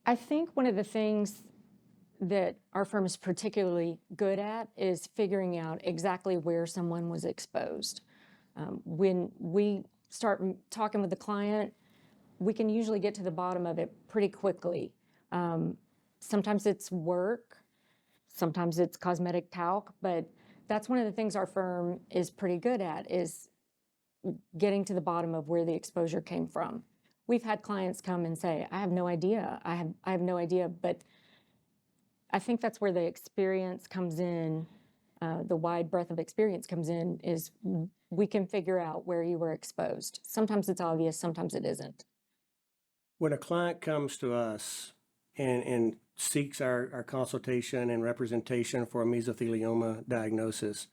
I think one of the things that our firm is particularly good at is figuring out exactly where someone was exposed. When we start talking with the client, we can usually get to the bottom of it pretty quickly. Sometimes it's work, sometimes it's cosmetic talc, but that's one of the things our firm is pretty good at, is getting to the bottom of where the exposure came from. We've had clients come and say, I have no idea, I have no idea, but I think that's where the experience comes in, the wide breadth of experience comes in, is we can figure out where you were exposed. Sometimes it's obvious, sometimes it isn't. When a client comes to us and seeks our consultation and representation for a mesothelioma diagnosis,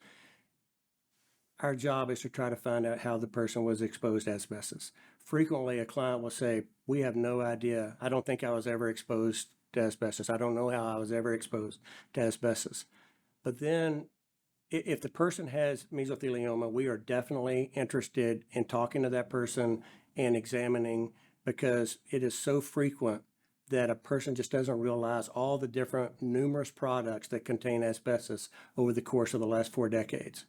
our job is to try to find out how the person was exposed to asbestos. Frequently, a client will say, we have no idea. I don't think I was ever exposed to asbestos. I don't know how I was ever exposed to asbestos. But then if the person has mesothelioma, we are definitely interested in talking to that person and examining, because it is so frequent that a person just doesn't realize all the different numerous products that contain asbestos over the course of the last 4 decades.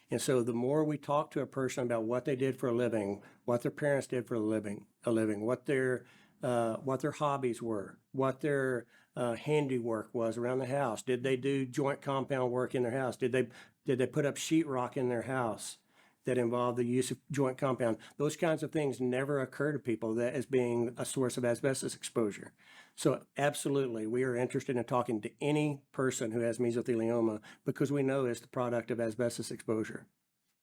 And so the more we talk to a person about what they did for a living, what their parents did for a living, what their hobbies were, what their handiwork was around the house. Did they do joint compound work in their house? Did they put up sheetrock in their house that involved the use of joint compound? Those kinds of things never occur to people that as being a source of asbestos exposure. So absolutely, we are interested in talking to any person who has mesothelioma, because we know it's the product of asbestos exposure.